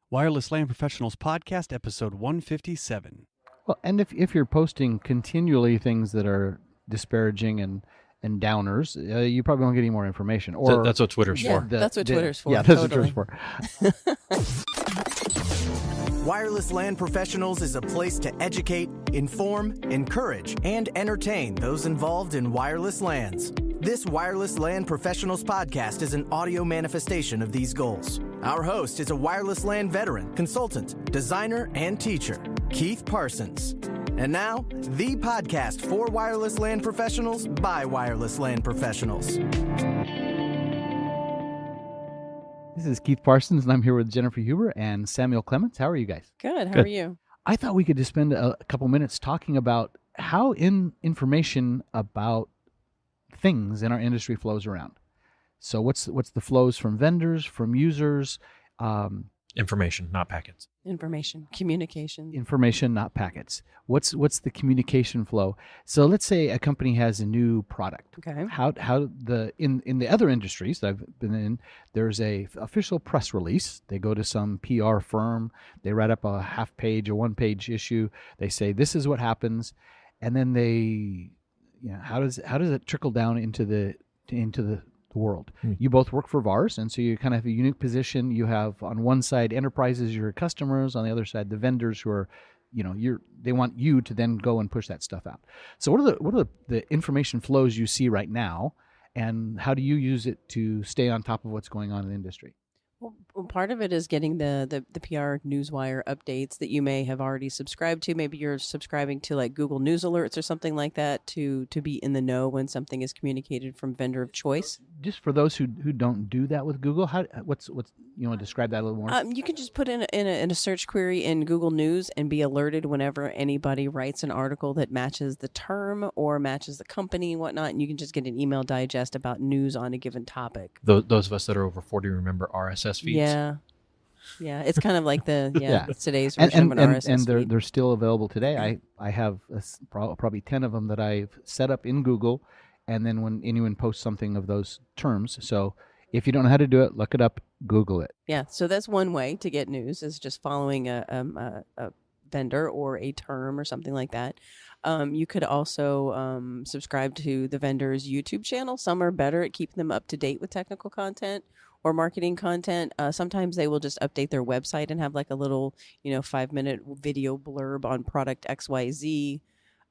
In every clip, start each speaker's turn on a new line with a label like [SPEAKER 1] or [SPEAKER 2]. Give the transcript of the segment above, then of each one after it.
[SPEAKER 1] Wireless LAN Professionals Podcast, episode 157.
[SPEAKER 2] Well, and if you're posting continually things that are disparaging and downers, you probably won't get any more information. Or
[SPEAKER 3] that's what Twitter's for.
[SPEAKER 4] That's what Twitter's for.
[SPEAKER 2] Yeah, that's
[SPEAKER 4] totally.
[SPEAKER 2] what Twitter's for.
[SPEAKER 5] Wireless LAN Professionals is a place to educate, inform, encourage, and entertain those involved in wireless LANs. This Wireless LAN Professionals podcast is an audio manifestation of these goals. Our host is a wireless LAN veteran, consultant, designer, and teacher, Keith Parsons. And now, the podcast for wireless LAN professionals by wireless LAN professionals.
[SPEAKER 2] This is Keith Parsons, and I'm here with Jennifer Huber and Samuel Clements. How are you guys?
[SPEAKER 4] Good. How are you?
[SPEAKER 2] I thought we could just spend a couple minutes talking about how information about things in our industry flows around. So what's the flows from vendors, from users?
[SPEAKER 3] Information, not packets.
[SPEAKER 4] Information, communication.
[SPEAKER 2] Information, not packets. What's the communication flow? So let's say a company has a new product.
[SPEAKER 4] Okay.
[SPEAKER 2] How in the other industries that I've been in, there's a official press release. They go to some PR firm. They write up a half-page or one-page issue. They say this is what happens, and then how does it trickle down into the world? You both work for VARs, and so you kind of have a unique position. You have on one side enterprises, your customers, on the other side the vendors who are, they want you to then go and push that stuff out. So what are the information flows you see right now, and how do you use it to stay on top of what's going on in the industry?
[SPEAKER 4] Well, part of it is getting the PR newswire updates that you may have already subscribed to. Maybe you're subscribing to like Google News Alerts or something like that to be in the know when something is communicated from vendor of choice.
[SPEAKER 2] Just for those who don't do that with Google, what's you want to describe that a little more?
[SPEAKER 4] You can just put in a search query in Google News and be alerted whenever anybody writes an article that matches the term or matches the company and whatnot, and you can just get an email digest about news on a given topic.
[SPEAKER 3] Those of us that are over 40 remember RSS feeds.
[SPEAKER 4] Yeah, it's kind of like it's today's version of an RSS
[SPEAKER 2] and
[SPEAKER 4] feed.
[SPEAKER 2] they're still available today. I have probably 10 of them that I've set up in Google, and then when anyone posts something of those terms, so if you don't know how to do it, look it up, Google it.
[SPEAKER 4] Yeah, so that's one way to get news is just following a vendor or a term or something like that. You could also subscribe to the vendor's YouTube channel. Some are better at keeping them up to date with technical content or marketing content. Sometimes they will just update their website and have like a little, 5-minute video blurb on product XYZ.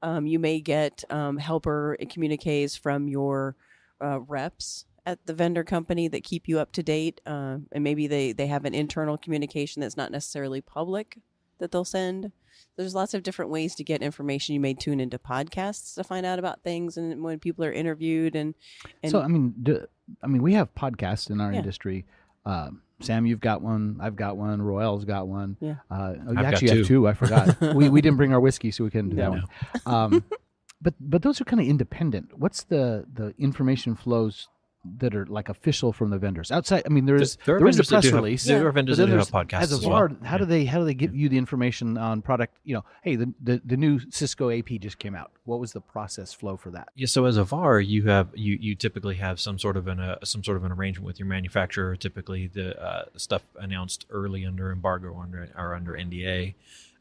[SPEAKER 4] You may get helper communiques from your reps at the vendor company that keep you up to date. And maybe they have an internal communication that's not necessarily public that they'll send. There's lots of different ways to get information. You may tune into podcasts to find out about things and when people are interviewed. And
[SPEAKER 2] so, we have podcasts in our industry. Sam, you've got one. I've got one. Royale's got one.
[SPEAKER 4] Yeah.
[SPEAKER 2] You actually have two. I forgot. we didn't bring our whiskey, so we couldn't do that one. But those are kind of independent. What's the information flows that are like official from the vendors outside? There is a press release.
[SPEAKER 3] There are vendors that do have podcasts
[SPEAKER 2] as
[SPEAKER 3] as well.
[SPEAKER 2] How do they give you the information on product? Hey, the new Cisco AP just came out. What was the process flow for that?
[SPEAKER 3] Yeah, so as a VAR, you typically have some sort of an arrangement with your manufacturer. Typically, the stuff announced early under embargo or under NDA.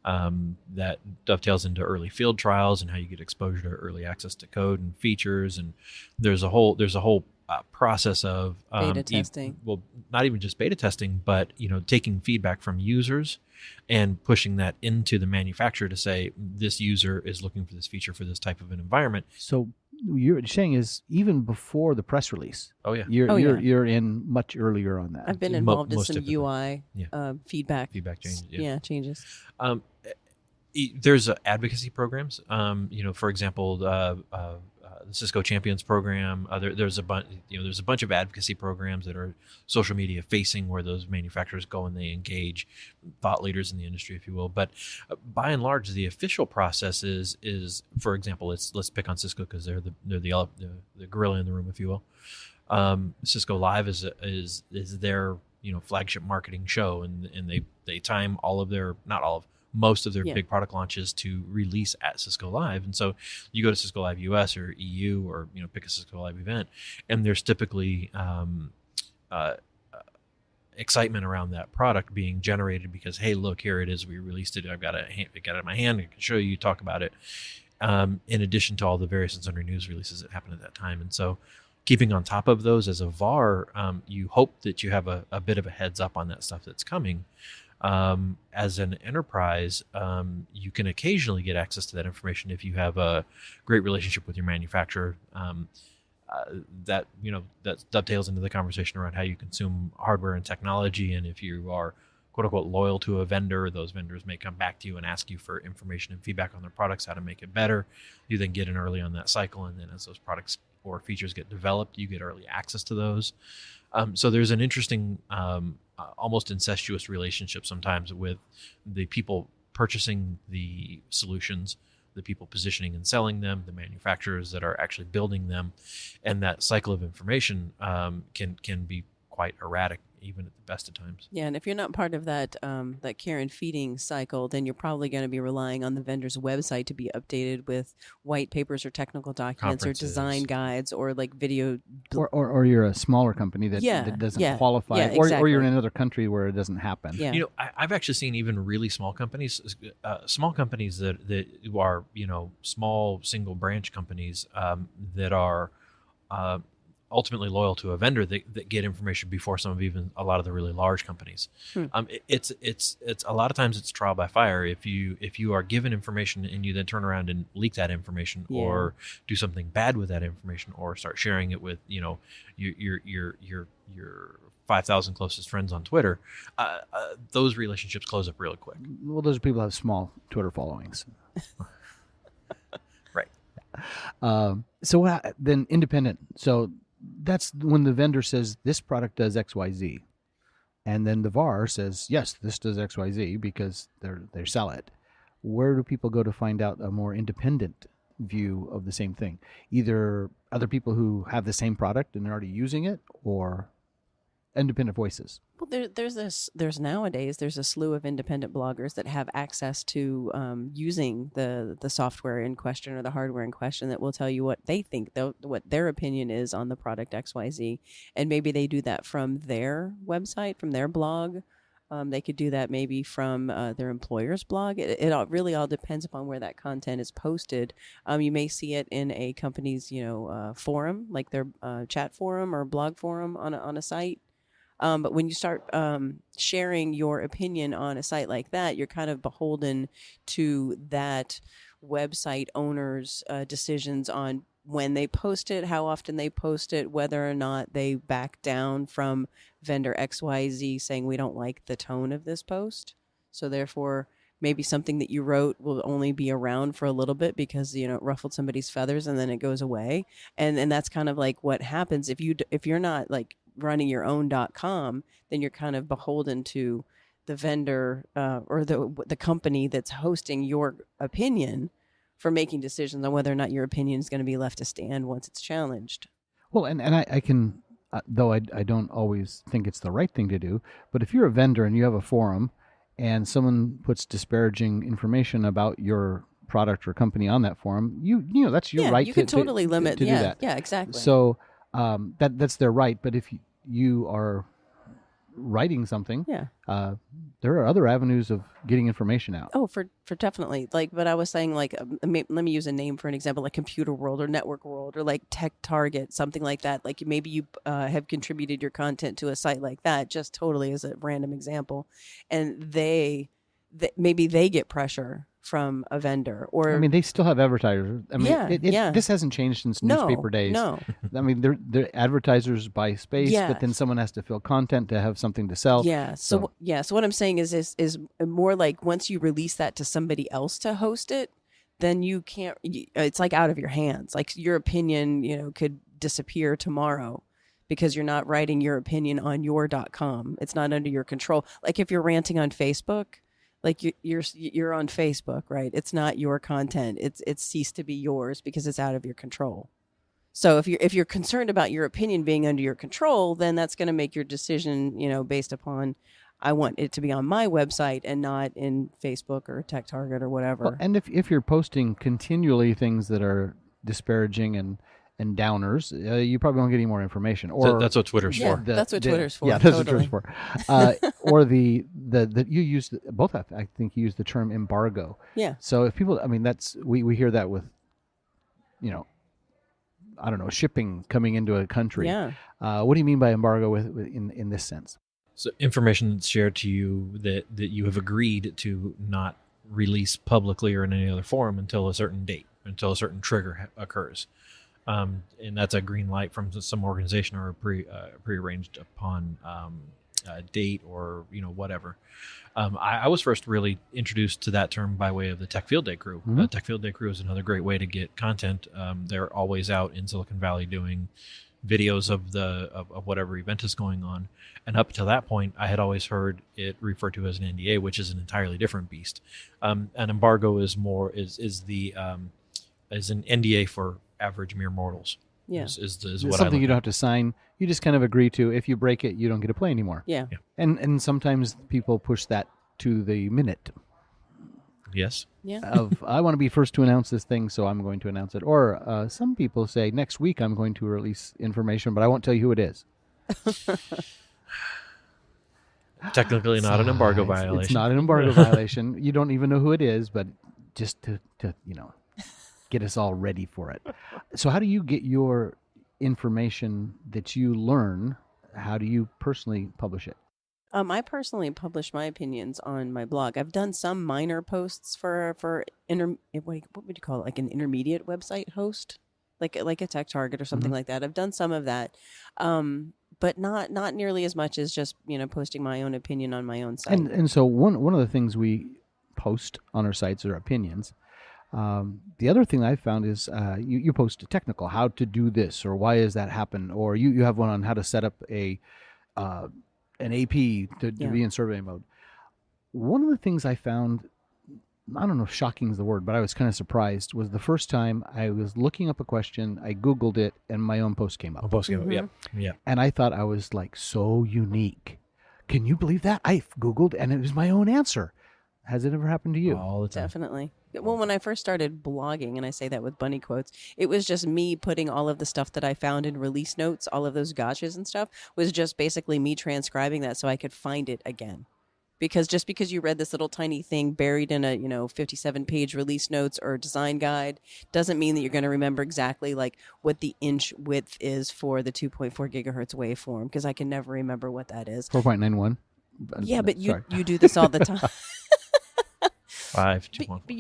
[SPEAKER 3] That dovetails into early field trials and how you get exposure to early access to code and features, and there's a whole process of
[SPEAKER 4] beta testing.
[SPEAKER 3] Well, not even just beta testing, but taking feedback from users and pushing that into the manufacturer to say this user is looking for this feature for this type of an environment.
[SPEAKER 2] So you're saying is even before the press release.
[SPEAKER 3] Oh yeah,
[SPEAKER 2] you're in much earlier on that.
[SPEAKER 4] I've been involved in
[SPEAKER 3] most
[SPEAKER 4] some
[SPEAKER 3] typically.
[SPEAKER 4] UI feedback
[SPEAKER 3] changes.
[SPEAKER 4] Changes.
[SPEAKER 3] There's advocacy programs. For example, the Cisco Champions program. There's a bunch of advocacy programs that are social media facing, where those manufacturers go and they engage thought leaders in the industry, if you will. But by and large, the official process is for example, let's pick on Cisco because they're the gorilla in the room, if you will. Cisco Live is their flagship marketing show, and they time most of their big product launches to release at Cisco Live. And so you go to Cisco Live US or EU or pick a Cisco Live event, and there's typically excitement around that product being generated because, hey, look, here it is. We released it. I've got it in my hand. I can show you, talk about it. In addition to all the various and sundry news releases that happened at that time. And so keeping on top of those as a VAR, you hope that you have a bit of a heads up on that stuff that's coming. As an enterprise, you can occasionally get access to that information if you have a great relationship with your manufacturer. That dovetails into the conversation around how you consume hardware and technology. And if you are quote unquote loyal to a vendor, those vendors may come back to you and ask you for information and feedback on their products, how to make it better. You then get in early on that cycle. And then as those products or features get developed, you get early access to those. So there's an interesting, almost incestuous relationship sometimes with the people purchasing the solutions, the people positioning and selling them, the manufacturers that are actually building them, and that cycle of information can be quite erratic, even at the best of times.
[SPEAKER 4] Yeah, and if you're not part of that that care and feeding cycle, then you're probably going to be relying on the vendor's website to be updated with white papers or technical documents or design guides or like video.
[SPEAKER 2] Or you're a smaller company that doesn't qualify, or you're in another country where it doesn't happen.
[SPEAKER 4] Yeah.
[SPEAKER 3] I've actually seen even really small companies that are small single branch companies that are ultimately loyal to a vendor that get information before some of even a lot of the really large companies. It's a lot of times it's trial by fire. If you are given information and you then turn around and leak that information or do something bad with that information or start sharing it with your 5,000 closest friends on Twitter, those relationships close up really quick.
[SPEAKER 2] Well, those people have small Twitter followings.
[SPEAKER 3] Right.
[SPEAKER 2] So then independent. So that's when the vendor says this product does XYZ, and then the VAR says yes, this does XYZ because they sell it. Where do people go to find out a more independent view of the same thing? Either other people who have the same product and they're already using it, or independent voices.
[SPEAKER 4] Well, there's nowadays a slew of independent bloggers that have access to using the software in question or the hardware in question that will tell you what they think, what their opinion is on the product XYZ, and maybe they do that from their website, from their blog. They could do that maybe from their employer's blog. It really all depends upon where that content is posted. You may see it in a company's forum, like their chat forum or blog forum on a site. But when you start sharing your opinion on a site like that, you're kind of beholden to that website owner's decisions on when they post it, how often they post it, whether or not they back down from vendor XYZ saying we don't like the tone of this post. So therefore, maybe something that you wrote will only be around for a little bit because it ruffled somebody's feathers and then it goes away. And that's kind of like what happens if you're not like running your own .com, then you're kind of beholden to the vendor or the company that's hosting your opinion for making decisions on whether or not your opinion is going to be left to stand once it's challenged.
[SPEAKER 2] Well, and I can, though I don't always think it's the right thing to do, but if you're a vendor and you have a forum and someone puts disparaging information about your product or company on that forum, that's your right.
[SPEAKER 4] You can totally limit
[SPEAKER 2] to do that.
[SPEAKER 4] Yeah, exactly.
[SPEAKER 2] So that's their right. But if you are writing something, there are other avenues of getting information out.
[SPEAKER 4] Oh, for definitely. But I was saying let me use a name for an example, like Computer World or Network World or like Tech Target, something like that. Like maybe you have contributed your content to a site like that, just totally as a random example, and maybe they get pressure from a vendor, or
[SPEAKER 2] they still have advertisers. This hasn't changed since newspaper days.
[SPEAKER 4] No,
[SPEAKER 2] they're advertisers buy space, but then someone has to fill content to have something to sell.
[SPEAKER 4] So what I'm saying is more like once you release that to somebody else to host it, then you can't. It's like out of your hands. Like your opinion, could disappear tomorrow because you're not writing your opinion on your .com. It's not under your control. Like if you're ranting on Facebook. Like you're on Facebook, right? It's not your content. It's ceased to be yours because it's out of your control. So if you're concerned about your opinion being under your control, then that's going to make your decision, based upon I want it to be on my website and not in Facebook or Tech Target or whatever.
[SPEAKER 2] Well, and if you're posting continually things that are disparaging and downers, you probably won't get any more information.
[SPEAKER 3] So
[SPEAKER 2] Or
[SPEAKER 3] that's what Twitter's
[SPEAKER 4] Yeah,
[SPEAKER 3] for.
[SPEAKER 4] that's what Twitter's for.
[SPEAKER 2] Yeah, that's
[SPEAKER 4] totally.
[SPEAKER 2] what Twitter's for. Or the you use both. I think you use the term embargo.
[SPEAKER 4] Yeah.
[SPEAKER 2] So if people, I mean, that's we hear that with, I don't know, shipping coming into a country.
[SPEAKER 4] Yeah.
[SPEAKER 2] What do you mean by embargo in this sense?
[SPEAKER 3] So information that's shared to you that you have agreed to not release publicly or in any other forum until a certain date, until a certain trigger occurs. And that's a green light from some organization or a prearranged upon date or whatever. I was first really introduced to that term by way of the Tech Field Day crew.
[SPEAKER 2] Mm-hmm.
[SPEAKER 3] Tech Field Day crew is another great way to get content. They're always out in Silicon Valley doing videos of whatever event is going on. And up to that point, I had always heard it referred to as an NDA, which is an entirely different beast. An embargo is more is an NDA for average mere mortals.
[SPEAKER 4] Yeah.
[SPEAKER 3] Is
[SPEAKER 2] It's
[SPEAKER 3] what
[SPEAKER 2] something
[SPEAKER 3] I
[SPEAKER 2] you don't have to sign. You just kind of agree to. If you break it, you don't get to play anymore.
[SPEAKER 4] Yeah.
[SPEAKER 2] And sometimes people push that to the minute
[SPEAKER 3] Yes.
[SPEAKER 4] Yeah.
[SPEAKER 2] of I want to be first to announce this thing, so I'm going to announce it. Or some people say next week I'm going to release information, but I won't tell you who it is.
[SPEAKER 3] Technically not an embargo violation.
[SPEAKER 2] It's not an embargo violation. You don't even know who it is, but just to get us all ready for it. So how do you get your information that you learn? How do you personally publish it?
[SPEAKER 4] I personally publish my opinions on my blog. I've done some minor posts for what would you call it? Like an intermediate website host, like a Tech Target or something like that. I've done some of that, but not nearly as much as just posting my own opinion on my own site.
[SPEAKER 2] And so one of the things we post on our sites are opinions. The other thing I've found is you post a technical, how to do this, or why does that happen, or you have one on how to set up an AP to be in survey mode. One of the things I found, I don't know if shocking is the word, but I was kind of surprised, was the first time I was looking up a question, I Googled it, and my own post came up.
[SPEAKER 3] Yeah.
[SPEAKER 2] And I thought I was like so unique. Can you believe that? I Googled and it was my own answer. Has it ever happened to you?
[SPEAKER 3] All the time.
[SPEAKER 4] Definitely. Well, when I first started blogging, and I say that with bunny quotes, it was just me putting all of the stuff that I found in release notes, all of those gotchas and stuff, was just basically me transcribing that so I could find it again. Because just because you read this little tiny thing buried in a 57-page release notes or design guide doesn't mean that you're going to remember exactly like what the inch width is for the 2.4 gigahertz waveform, because I can never remember what that is.
[SPEAKER 2] 4.91.
[SPEAKER 4] Yeah, but you do this all the time.
[SPEAKER 3] 5, 2, 1.
[SPEAKER 4] But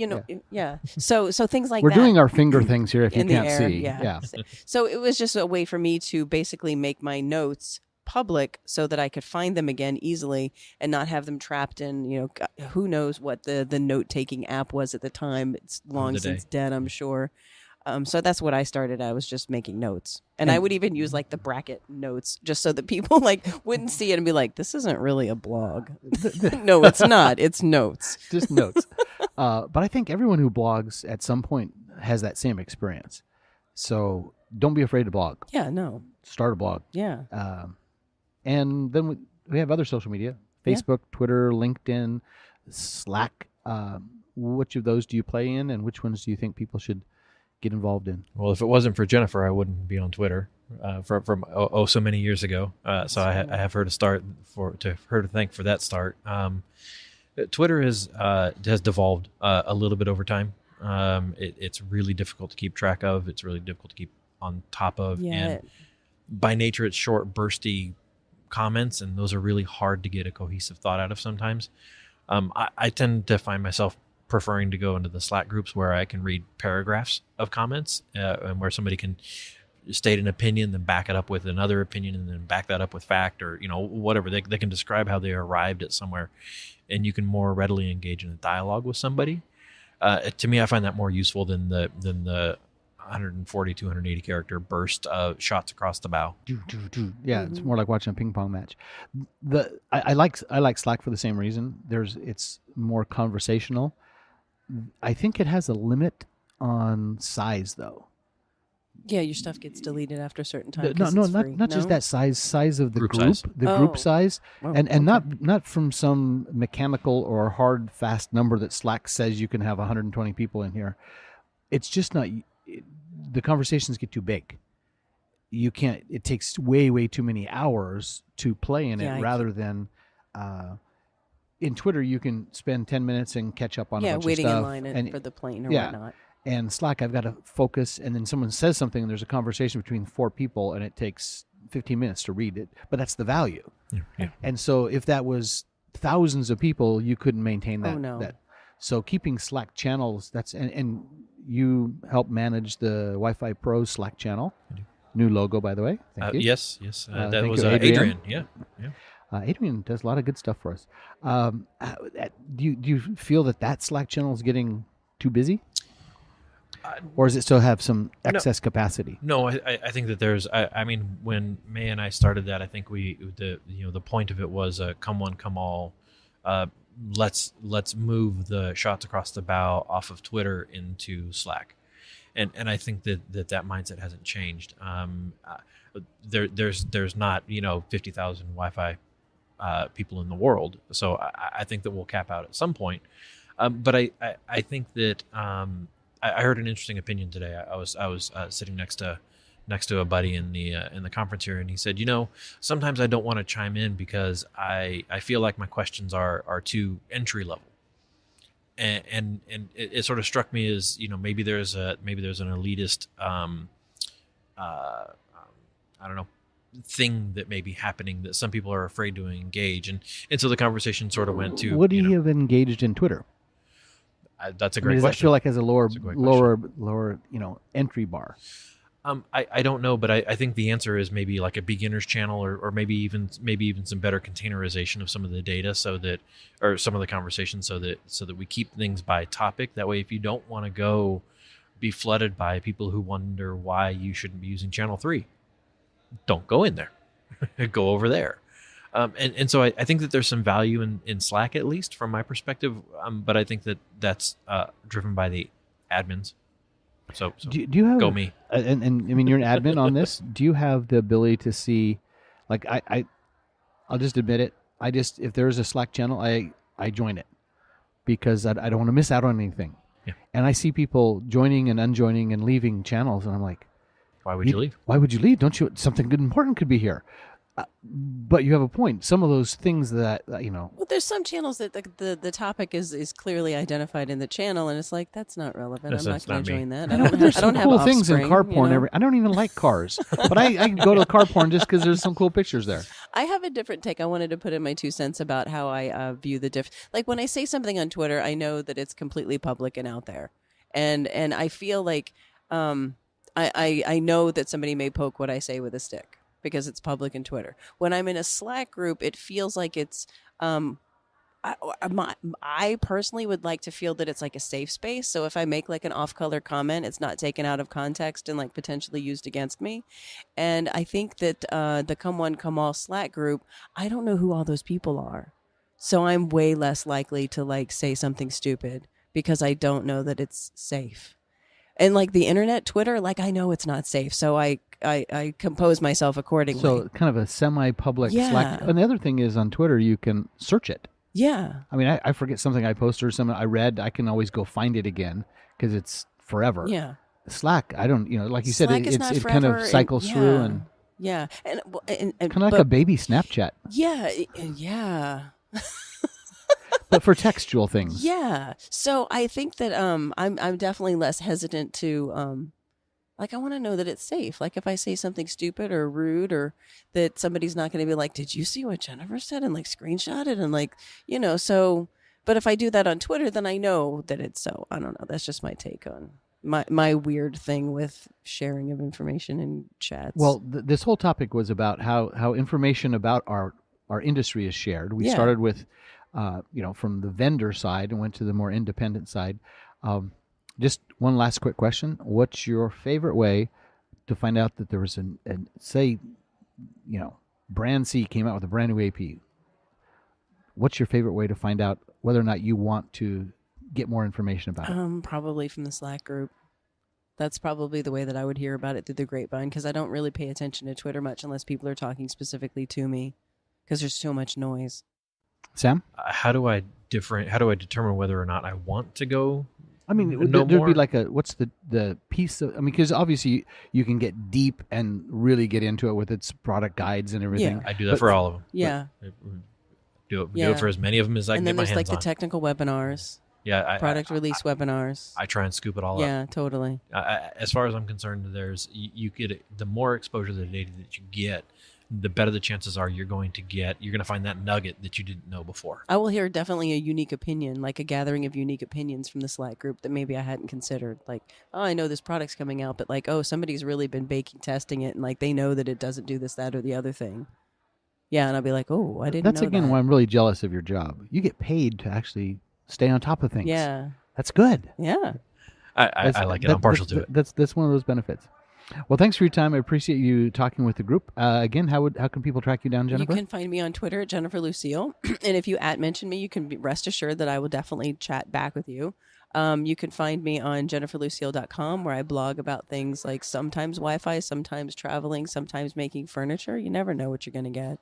[SPEAKER 4] yeah. So things like
[SPEAKER 2] We're
[SPEAKER 4] that.
[SPEAKER 2] doing our finger things here if you
[SPEAKER 4] in the
[SPEAKER 2] can't
[SPEAKER 4] air,
[SPEAKER 2] see.
[SPEAKER 4] yeah. So it was just a way for me to basically make my notes public so that I could find them again easily and not have them trapped in, who knows what the note-taking app was at the time. It's long since dead, I'm sure. So that's what I started. I was just making notes. And I would even use like the bracket notes just so that people wouldn't see it and be like, this isn't really a blog. No, it's not. It's notes.
[SPEAKER 2] Just notes. But I think everyone who blogs at some point has that same experience. So don't be afraid to blog.
[SPEAKER 4] Yeah, no.
[SPEAKER 2] Start a blog.
[SPEAKER 4] Yeah.
[SPEAKER 2] And then we have other social media, Facebook, Twitter, LinkedIn, Slack. Which of those do you play in, and which ones do you think people should get involved in?
[SPEAKER 3] Well, if it wasn't for Jennifer, I wouldn't be on Twitter from so many years ago. So I have her to thank for that start. Twitter has devolved a little bit over time. It's really difficult to keep track of. It's really difficult to keep on top of.
[SPEAKER 4] Yeah.
[SPEAKER 3] And by nature, it's short, bursty comments, and those are really hard to get a cohesive thought out of sometimes. I tend to find myself preferring to go into the Slack groups where I can read paragraphs of comments and where somebody can state an opinion, then back it up with another opinion, and then back that up with fact or, whatever. They can describe how they arrived at somewhere, and you can more readily engage in a dialogue with somebody. To me, I find that more useful than the 140, 280 character burst of shots across the bow.
[SPEAKER 2] Yeah, it's more like watching a ping pong match. I like Slack for the same reason. It's more conversational. I think it has a limit on size, though.
[SPEAKER 4] Yeah, your stuff gets deleted after a certain time.
[SPEAKER 2] Not just that size of the group
[SPEAKER 3] size.
[SPEAKER 2] Group size,
[SPEAKER 4] Oh,
[SPEAKER 2] and
[SPEAKER 4] okay.
[SPEAKER 2] not from some mechanical or hard fast number that Slack says you can have 120 people in here. It's just not. The conversations get too big. you can't. It takes way too many hours to play in it,
[SPEAKER 4] Yeah,
[SPEAKER 2] rather than in Twitter you can spend 10 minutes and catch up on a bunch
[SPEAKER 4] waiting
[SPEAKER 2] of stuff.
[SPEAKER 4] in line
[SPEAKER 2] and
[SPEAKER 4] for the plane or
[SPEAKER 2] yeah.
[SPEAKER 4] whatnot.
[SPEAKER 2] And Slack, I've got to focus, and then someone says something, and there's a conversation between 4 people, and it takes 15 minutes to read it. But that's the value.
[SPEAKER 3] Yeah.
[SPEAKER 2] And so if that was thousands of people, you couldn't maintain that.
[SPEAKER 4] Oh, no.
[SPEAKER 2] So keeping Slack channels, and you help manage the Wi-Fi Pro Slack channel. New logo, by the way. Thank you.
[SPEAKER 3] Yes. That
[SPEAKER 2] thank
[SPEAKER 3] was
[SPEAKER 2] you,
[SPEAKER 3] Adrian. Yeah.
[SPEAKER 2] Adrian does a lot of good stuff for us. Do you feel that Slack channel is getting too busy? Or does it still have some excess capacity?
[SPEAKER 3] No, I think that there's. I mean, when May and I started that, I think the point of it was come one, come all. Let's move the shots across the bow off of Twitter into Slack, and I think that mindset hasn't changed. There's not 50,000 Wi-Fi people in the world, so I think that we'll cap out at some point. But I think that. I heard an interesting opinion today. I was sitting next to a buddy in the conference here, and he said, sometimes I don't want to chime in because I feel like my questions are too entry level, and it sort of struck me as maybe there's an elitist I don't know thing that may be happening that some people are afraid to engage, and so the conversation sort of went to
[SPEAKER 2] would he have engaged in Twitter?
[SPEAKER 3] That's a great
[SPEAKER 2] does
[SPEAKER 3] question.
[SPEAKER 2] That feel like as a lower entry bar?
[SPEAKER 3] I don't know, but I think the answer is maybe like a beginner's channel, or maybe even some better containerization of some of the data, or some of the conversations, so that we keep things by topic. That way, if you don't want to go be flooded by people who wonder why you shouldn't be using channel 3, don't go in there. Go over there. And so I think that there's some value in Slack, at least from my perspective. But I think that's driven by the admins. So
[SPEAKER 2] do you have,
[SPEAKER 3] go me.
[SPEAKER 2] And I mean, you're an admin on this. Do you have the ability to see, like I'll just admit it. If there's a Slack channel, I join it because I don't want to miss out on anything.
[SPEAKER 3] Yeah.
[SPEAKER 2] And I see people joining and unjoining and leaving channels, and I'm like,
[SPEAKER 3] why would you leave?
[SPEAKER 2] Why would you leave? Don't you? Something good important could be here. But you have a point. Some of those things that
[SPEAKER 4] Well, there's some channels that the topic is clearly identified in the channel, and it's like that's not relevant. I'm not going to join that.
[SPEAKER 2] I know, but there's some cool things in car porn. I don't even like cars, but I go to car porn just because there's some cool pictures there.
[SPEAKER 4] I have a different take. I wanted to put in my 2 cents about how I view the like when I say something on Twitter, I know that it's completely public and out there, and I feel like I know that somebody may poke what I say with a stick, because it's public in Twitter. When I'm in a Slack group, it feels like it's, I personally would like to feel that it's like a safe space. So if I make like an off-color comment, it's not taken out of context and like potentially used against me. And I think that the Come One, Come All Slack group, I don't know who all those people are. So I'm way less likely to like say something stupid because I don't know that it's safe. And like the internet, Twitter, like I know it's not safe, so I compose myself accordingly.
[SPEAKER 2] So kind of a semi-public
[SPEAKER 4] Yeah.
[SPEAKER 2] Slack. And the other thing is on Twitter, you can search it.
[SPEAKER 4] Yeah.
[SPEAKER 2] I mean, I forget something I posted or something I read, I can always go find it again because it's forever.
[SPEAKER 4] Yeah.
[SPEAKER 2] Slack, I don't, like you said,
[SPEAKER 4] Slack is not
[SPEAKER 2] it kind
[SPEAKER 4] forever,
[SPEAKER 2] of cycles
[SPEAKER 4] and,
[SPEAKER 2] through and
[SPEAKER 4] yeah, and
[SPEAKER 2] kind of like a baby Snapchat,
[SPEAKER 4] yeah.
[SPEAKER 2] but for textual things.
[SPEAKER 4] Yeah. So I think that I'm definitely less hesitant to like I want to know that it's safe. Like if I say something stupid or rude, or that somebody's not going to be like, "Did you see what Jennifer said?" and like screenshot it and like so. But if I do that on Twitter, then I know that it's so. I don't know. That's just my take on my weird thing with sharing of information in chats.
[SPEAKER 2] Well, this whole topic was about how information about our industry is shared. We started with, from the vendor side and went to the more independent side. Just one last quick question. What's your favorite way to find out that there was Brand C came out with a brand new AP? What's your favorite way to find out whether or not you want to get more information about it?
[SPEAKER 4] Probably from the Slack group. That's probably the way that I would hear about it through the grapevine, because I don't really pay attention to Twitter much unless people are talking specifically to me, because there's so much noise.
[SPEAKER 2] Sam?
[SPEAKER 3] How do I determine whether or not I want to go
[SPEAKER 2] I mean,
[SPEAKER 3] No
[SPEAKER 2] there'd
[SPEAKER 3] more.
[SPEAKER 2] be like what's the piece of, I mean, because obviously you can get deep and really get into it with its product guides and everything.
[SPEAKER 4] Yeah.
[SPEAKER 3] I do that
[SPEAKER 2] But-
[SPEAKER 3] for all of them.
[SPEAKER 4] Yeah.
[SPEAKER 3] Do it
[SPEAKER 4] Yeah.
[SPEAKER 3] for as many of them as I
[SPEAKER 4] And
[SPEAKER 3] can
[SPEAKER 4] then
[SPEAKER 3] get my
[SPEAKER 4] there's
[SPEAKER 3] hands
[SPEAKER 4] like the
[SPEAKER 3] on.
[SPEAKER 4] technical webinars,
[SPEAKER 3] Yeah,
[SPEAKER 4] product release webinars.
[SPEAKER 3] I try and scoop it all up.
[SPEAKER 4] Yeah, totally.
[SPEAKER 3] As far as I'm concerned, you get the more exposure to the data that you get, the better the chances are you're going to find that nugget that you didn't know before.
[SPEAKER 4] I will hear definitely a unique opinion, like a gathering of unique opinions from the Slack group that maybe I hadn't considered. Like, oh, I know this product's coming out, but like, oh, somebody's really been testing it, and like they know that it doesn't do this, that, or the other thing. Yeah, and I'll be like, oh, I didn't
[SPEAKER 2] That's
[SPEAKER 4] know
[SPEAKER 2] again
[SPEAKER 4] that.
[SPEAKER 2] why I'm really jealous of your job. You get paid to actually stay on top of things.
[SPEAKER 4] Yeah,
[SPEAKER 2] That's good.
[SPEAKER 4] yeah.
[SPEAKER 3] I like it. I'm partial to it.
[SPEAKER 2] That's one of those benefits. Well, thanks for your time. I appreciate you talking with the group. Again, how can people track you down, Jennifer?
[SPEAKER 4] You can find me on Twitter at Jennifer Lucille, and if you mention me, you can rest assured that I will definitely chat back with you. You can find me on jenniferlucille.com, where I blog about things like sometimes Wi-Fi, sometimes traveling, sometimes making furniture. You never know what you're going to get.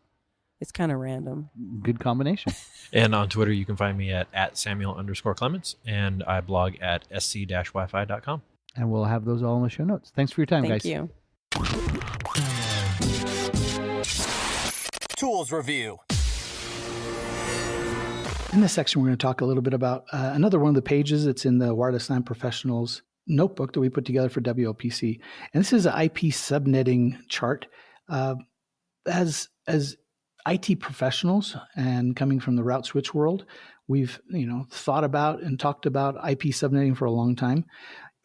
[SPEAKER 4] It's kind of random.
[SPEAKER 2] Good combination.
[SPEAKER 3] And on Twitter, you can find me at Samuel_Clements, and I blog at sc-wifi.com.
[SPEAKER 2] And we'll have those all in the show notes. Thanks for your time,
[SPEAKER 4] Thank
[SPEAKER 2] guys.
[SPEAKER 4] you.
[SPEAKER 5] Tools review.
[SPEAKER 6] In this section, we're going to talk a little bit about another one of the pages that's in the Wireless LAN Professionals notebook that we put together for WLPC. And this is an IP subnetting chart. As IT professionals and coming from the route switch world, we've thought about and talked about IP subnetting for a long time.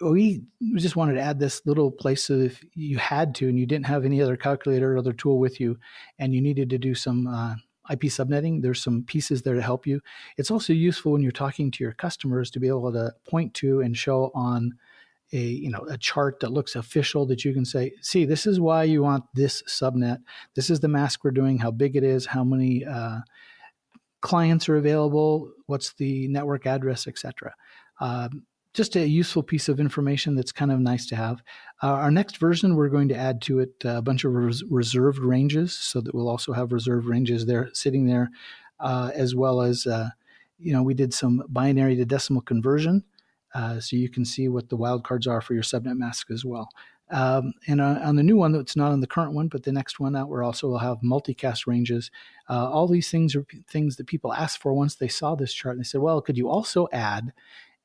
[SPEAKER 6] We just wanted to add this little place so if you had to and you didn't have any other calculator or other tool with you and you needed to do some IP subnetting, there's some pieces there to help you. It's also useful when you're talking to your customers to be able to point to and show on a chart that looks official that you can say, see, this is why you want this subnet. This is the mask we're doing, how big it is, how many clients are available, what's the network address, etc. Just a useful piece of information that's kind of nice to have. Our next version, we're going to add to it a bunch of reserved ranges so that we'll also have reserved ranges there sitting there, as well as, we did some binary to decimal conversion. So you can see what the wildcards are for your subnet mask as well. And on the new one, that's not on the current one, but the next one out, we're also will have multicast ranges. All these things are things that people asked for once they saw this chart. And they said, well, could you also add?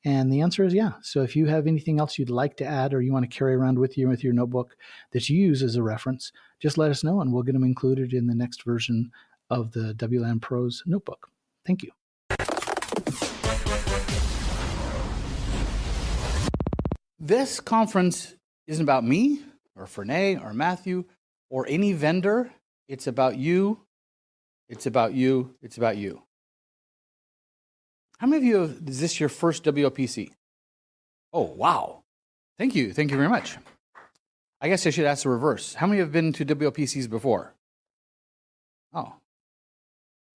[SPEAKER 6] And the answer is yeah. So if you have anything else you'd like to add or you want to carry around with you with your notebook that you use as a reference, just let us know and we'll get them included in the next version of the WLAN Pros notebook. Thank you. This conference isn't about me or Fernay or Matthew or any vendor. It's about you. It's about you. It's about you. How many of you is this your first WLPC? Oh, wow. Thank you. Thank you very much. I guess I should ask the reverse. How many have been to WLPCs before? Oh.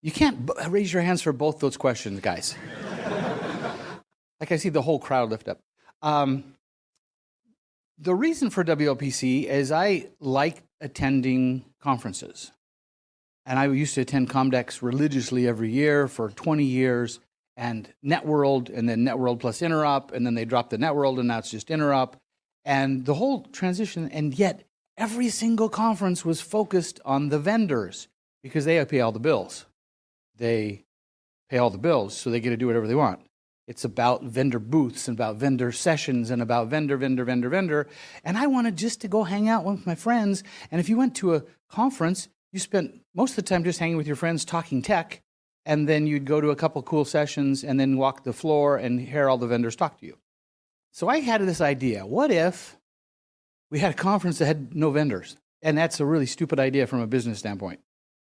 [SPEAKER 6] You can't raise your hands for both those questions, guys. Like I see the whole crowd lift up. The reason for WLPC is I like attending conferences. And I used to attend Comdex religiously every year for 20 years, and Networld, and then Networld plus Interop, and then they dropped the Networld, and now it's just Interop. And the whole transition, and yet every single conference was focused on the vendors because they pay all the bills. They pay all the bills, so they get to do whatever they want. It's about vendor booths and about vendor sessions and about vendor. And I wanted just to go hang out with my friends. And if you went to a conference, you spent most of the time just hanging with your friends talking tech, and then you'd go to a couple cool sessions and then walk the floor and hear all the vendors talk to you. So I had this idea. What if we had a conference that had no vendors? And that's a really stupid idea from a business standpoint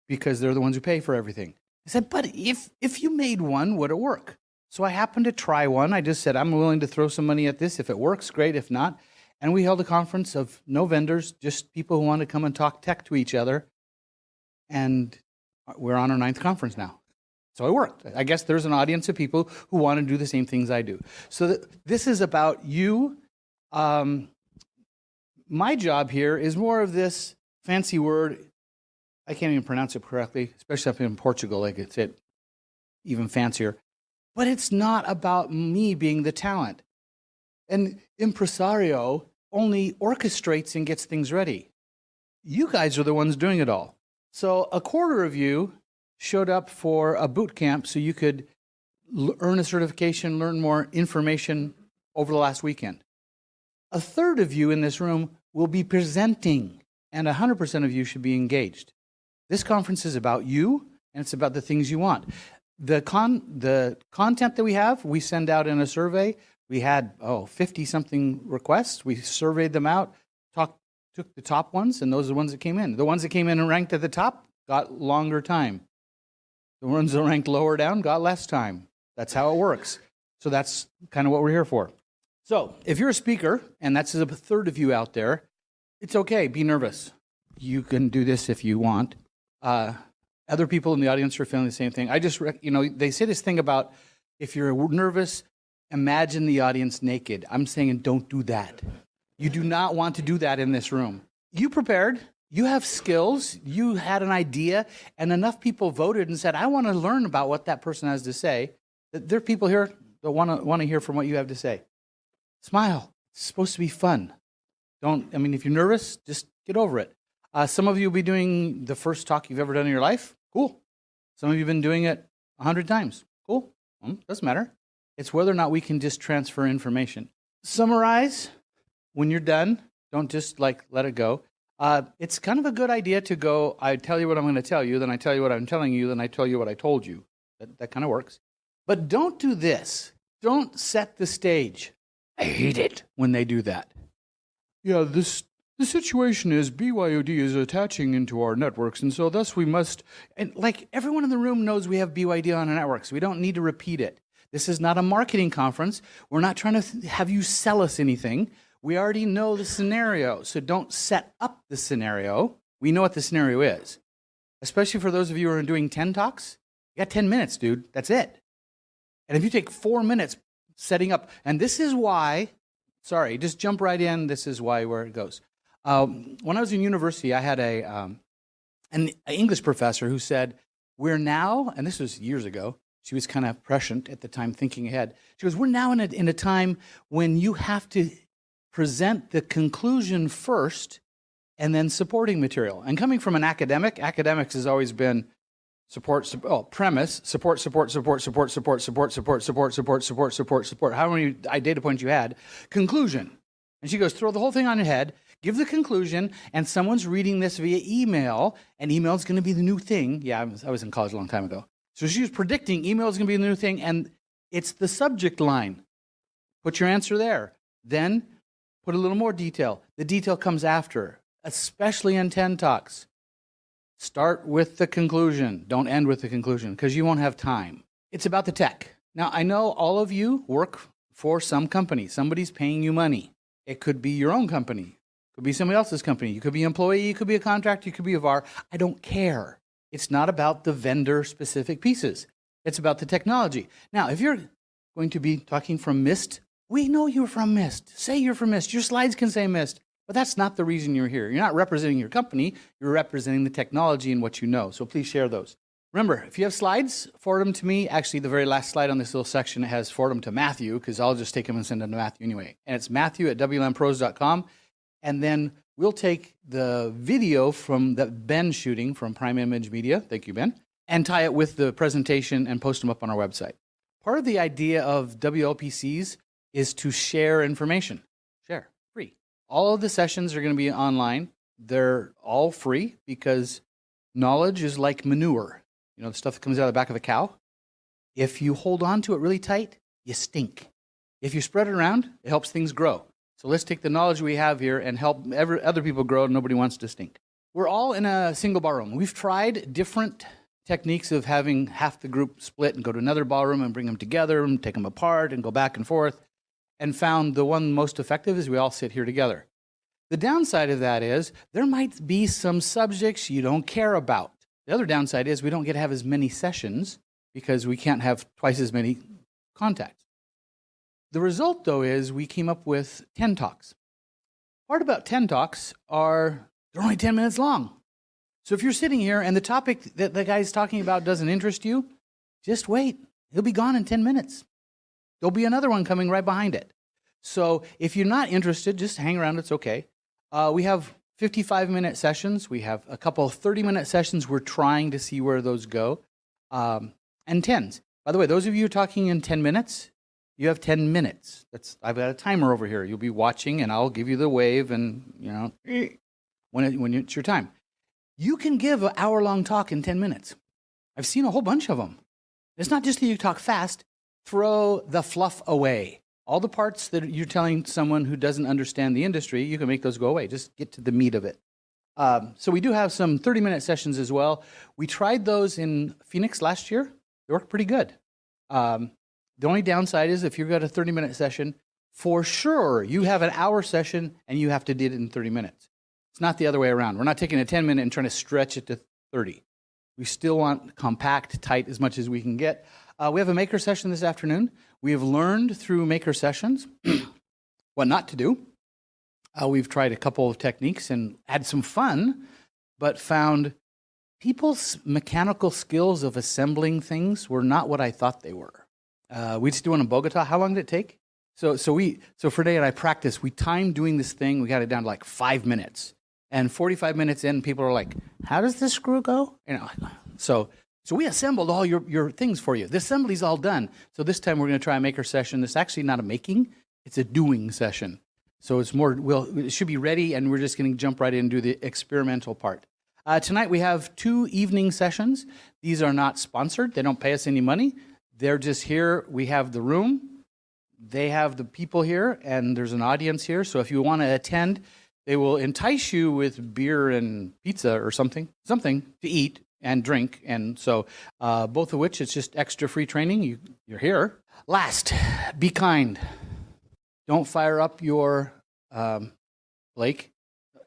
[SPEAKER 6] because they're the ones who pay for everything. I said, but if you made one, would it work? So I happened to try one. I just said, I'm willing to throw some money at this. If it works, great. If not, and we held a conference of no vendors, just people who want to come and talk tech to each other. And we're on our 9th conference now. So it worked. I guess there's an audience of people who want to do the same things I do. So this is about you. My job here is more of this fancy word. I can't even pronounce it correctly, especially up in Portugal. Like it's even fancier. But it's not about me being the talent.
[SPEAKER 2] An impresario only orchestrates and gets things ready. You guys are the ones doing it all. So a quarter of you showed up for a boot camp so you could earn a certification, learn more information over the last weekend. A third of you in this room will be presenting, and 100% of you should be engaged. This conference is about you, and it's about the things you want. The content that we have, we send out in a survey. We had 50-something requests. We surveyed them out, took the top ones, and those are the ones that came in. The ones that came in and ranked at the top got longer time. The ones that ranked lower down got less time. That's how it works. So that's kind of what we're here for. So if you're a speaker, and that's a third of you out there, it's okay. Be nervous. You can do this if you want. Other people in the audience are feeling the same thing. They say this thing about if you're nervous, imagine the audience naked. I'm saying don't do that. You do not want to do that in this room. You prepared. You have skills. You had an idea, and enough people voted and said, I want to learn about what that person has to say. There are people here that want to hear from what you have to say. Smile. It's supposed to be fun. If you're nervous, just get over it. Some of you will be doing the first talk you've ever done in your life. Cool. Some of you have been doing it 100 times. Cool. Doesn't matter. It's whether or not we can just transfer information. Summarize when you're done. Don't just let it go. It's kind of a good idea to go, I tell you what I'm going to tell you, then I tell you what I'm telling you, then I tell you what I told you. That kind of works. But don't do this. Don't set the stage. I hate it when they do that. Yeah, the situation is BYOD is attaching into our networks, and so thus we must, and everyone in the room knows we have BYD on our networks. We don't need to repeat it. This is not a marketing conference. We're not trying to have you sell us anything. We already know the scenario, so don't set up the scenario. We know what the scenario is. Especially for those of you who are doing 10 talks, you got 10 minutes, dude. That's it. And if you take 4 minutes setting up, and this is why, just jump right in. This is where it goes. When I was in university, I had an English professor who said, we're now, and this was years ago, she was kind of prescient at the time, thinking ahead. She goes, we're now in a time when you have to present the conclusion first and then supporting material. And coming from an academics has always been premise, support. How many data points you had? Conclusion. And she goes, throw the whole thing on your head, give the conclusion, and someone's reading this via email, and email is going to be the new thing. Yeah, I was in college a long time ago. So she was predicting email is going to be the new thing, and it's the subject line. Put your answer there. Then put a little more detail. The detail comes after, especially in 10 talks. Start with the conclusion. Don't end with the conclusion, because you won't have time. It's about the tech. Now, I know all of you work for some company. Somebody's paying you money. It could be your own company. It could be somebody else's company. You could be an employee. You could be a contractor. You could be a VAR. I don't care. It's not about the vendor-specific pieces. It's about the technology. Now, if you're going to be talking from Mist, we know you're from Mist. Say you're from Mist. Your slides can say Mist. But that's not the reason you're here. You're not representing your company. You're representing the technology and what you know. So please share those. Remember, if you have slides, forward them to me. Actually, the very last slide on this little section has forward them to Matthew, because I'll just take them and send them to Matthew anyway. And it's matthew@wlmpros.com. And then we'll take the video from that Ben shooting from Prime Image Media, thank you, Ben, and tie it with the presentation and post them up on our website. Part of the idea of WLPCs is to share information. Share, free. All of the sessions are going to be online. They're all free because knowledge is like manure. You know, the stuff that comes out of the back of a cow. If you hold on to it really tight, you stink. If you spread it around, it helps things grow. So let's take the knowledge we have here and help other people grow. Nobody wants to stink. We're all in a single ballroom. We've tried different techniques of having half the group split and go to another ballroom and bring them together and take them apart and go back and forth, and found the one most effective is we all sit here together. The downside of that is there might be some subjects you don't care about. The other downside is we don't get to have as many sessions because we can't have twice as many contacts. The result, though, is we came up with 10 talks. Part about 10 talks are they're only 10 minutes long. So if you're sitting here and the topic that the guy's talking about doesn't interest you, just wait. He'll be gone in 10 minutes. There'll be another one coming right behind it. So if you're not interested, just hang around. It's okay. We have 55-minute sessions. We have a couple of 30-minute sessions. We're trying to see where those go. And 10s. By the way, those of you talking in 10 minutes, you have 10 minutes. I've got a timer over here. You'll be watching, and I'll give you the wave, and when it's your time. You can give an hour-long talk in 10 minutes. I've seen a whole bunch of them. It's not just that you talk fast. Throw the fluff away. All the parts that you're telling someone who doesn't understand the industry, you can make those go away. Just get to the meat of it. So we do have some 30-minute sessions as well. We tried those in Phoenix last year. They worked pretty good. The only downside is if you've got a 30-minute session, for sure you have an hour session and you have to do it in 30 minutes. It's not the other way around. We're not taking a 10-minute and trying to stretch it to 30. We still want compact, tight as much as we can get. We have a maker session this afternoon. We have learned through maker sessions what not to do. We've tried a couple of techniques and had some fun, but found people's mechanical skills of assembling things were not what I thought they were. We just do one in Bogota. How long did it take? So Fernay and I practiced. We timed doing this thing. We got it down to like 5 minutes. And 45 minutes in, people are like, how does this screw go? So we assembled all your things for you. The assembly's all done. So this time we're going to try a maker session. It's actually not a making, it's a doing session. So it's more, it should be ready, and we're just going to jump right in and do the experimental part. Tonight we have 2 evening sessions. These are not sponsored. They don't pay us any money. They're just here. We have the room. They have the people here, and there's an audience here. So if you want to attend, they will entice you with beer and pizza or something to eat and drink. And so both of which, it's just extra free training. You're here. Last, be kind. Don't fire up your Blake.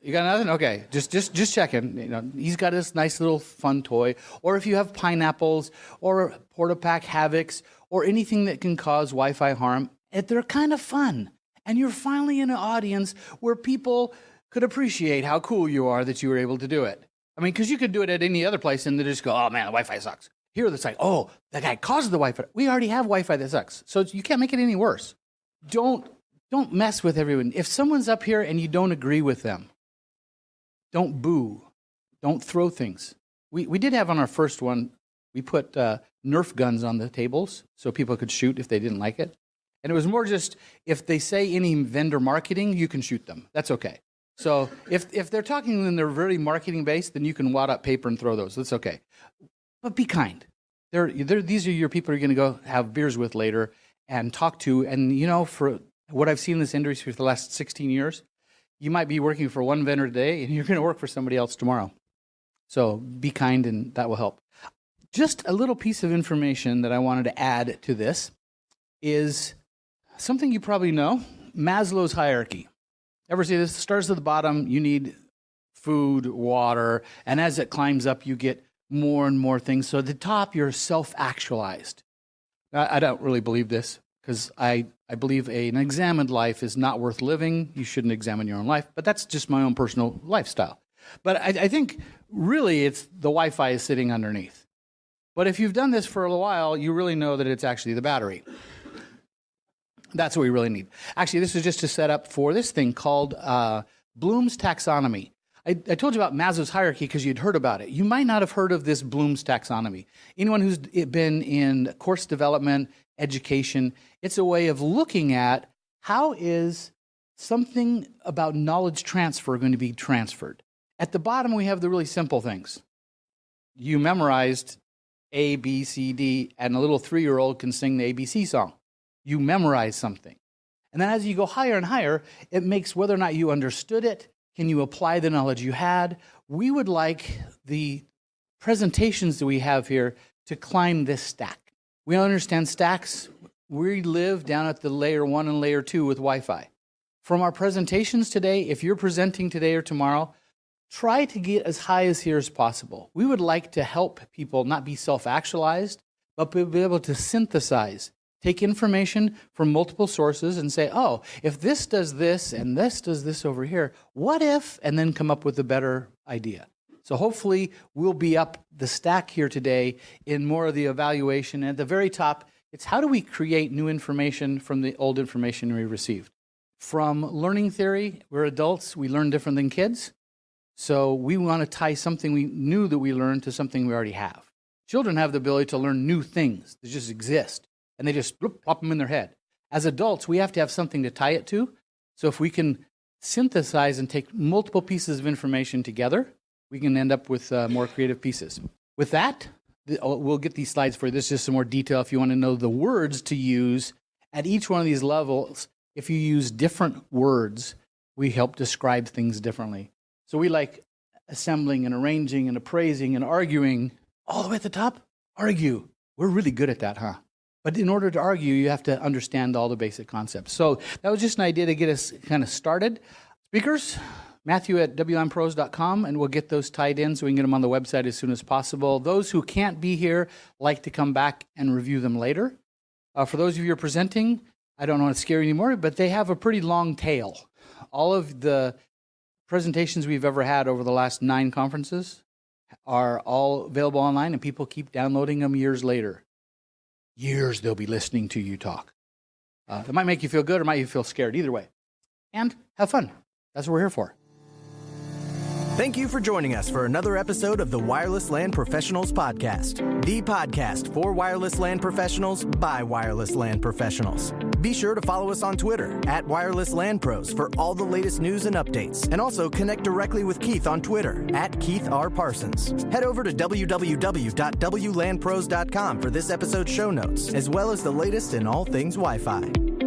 [SPEAKER 2] You got nothing? Okay, just checking. He's got this nice little fun toy. Or if you have pineapples or Portapack Havocs or anything that can cause Wi-Fi harm, they're kind of fun. And you're finally in an audience where people could appreciate how cool you are that you were able to do it. I mean, because you could do it at any other place and they just go, oh man, the Wi-Fi sucks. Here it's like, oh, that guy caused the Wi-Fi. We already have Wi-Fi that sucks. So you can't make it any worse. Don't mess with everyone. If someone's up here and you don't agree with them, don't boo. Don't throw things. We did have on our first one, we put Nerf guns on the tables so people could shoot if they didn't like it. And it was more just, if they say any vendor marketing, you can shoot them. That's okay. So if they're talking and they're very marketing based, then you can wad up paper and throw those. That's okay. But be kind. These are your people you're going to go have beers with later and talk to. And for what I've seen in this industry for the last 16 years, you might be working for one vendor today and you're going to work for somebody else tomorrow. So be kind, and that will help. Just a little piece of information that I wanted to add to this is something you probably know, Maslow's hierarchy. Ever see this? It starts at the bottom, you need food, water, and as it climbs up, you get more and more things. So at the top, you're self-actualized. I don't really believe this, because I believe an examined life is not worth living. You shouldn't examine your own life, but that's just my own personal lifestyle. But I think really it's the Wi-Fi is sitting underneath. But if you've done this for a while, you really know that it's actually the battery. That's what we really need. Actually, this is just a setup for this thing called Bloom's taxonomy. I told you about Maslow's hierarchy because you'd heard about it. You might not have heard of this Bloom's taxonomy. Anyone who's been in course development, education, it's a way of looking at how is something about knowledge transfer going to be transferred. At the bottom, we have the really simple things. You memorized A, B, C, D, and a little 3-year-old can sing the ABC song. You memorize something. And then as you go higher and higher, it makes whether or not you understood it, can you apply the knowledge you had? We would like the presentations that we have here to climb this stack. We understand stacks. We live down at the layer 1 and layer 2 with Wi-Fi. From our presentations today, if you're presenting today or tomorrow, try to get as high as here as possible. We would like to help people not be self-actualized, but be able to synthesize. Take information from multiple sources and say, oh, if this does this and this does this over here, what if? And then come up with a better idea. So hopefully we'll be up the stack here today in more of the evaluation. And at the very top, it's how do we create new information from the old information we received? from learning theory. We're adults. We learn different than kids. So we want to tie something we knew that we learned to something we already have. Children have the ability to learn new things that just exist, and they just plop them in their head. As adults, we have to have something to tie it to. So if we can synthesize and take multiple pieces of information together, we can end up with more creative pieces. With that, we'll get these slides for you. This is just some more detail if you want to know the words to use at each one of these levels. If you use different words, we help describe things differently. So we like assembling and arranging and appraising and arguing all the way at the top. Argue. We're really good at that, huh? But in order to argue, you have to understand all the basic concepts. So that was just an idea to get us kind of started. Speakers, Matthew at WLANpros.com, and we'll get those tied in so we can get them on the website as soon as possible. Those who can't be here like to come back and review them later. For those of you who are presenting, I don't want to scare you anymore, but they have a pretty long tail. All of the presentations we've ever had over the last 9 conferences are all available online, and people keep downloading them years later. Years they'll be listening to you talk. It might make you feel good or might make you feel scared, either way. And have fun. That's what we're here for.
[SPEAKER 5] Thank you for joining us for another episode of the Wireless LAN Professionals Podcast, the podcast for wireless LAN professionals by wireless LAN professionals. Be sure to follow us on Twitter at Wireless LAN Pros for all the latest news and updates, and also connect directly with Keith on Twitter at Keith R. Parsons. Head over to www.wlanpros.com for this episode's show notes, as well as the latest in all things Wi-Fi.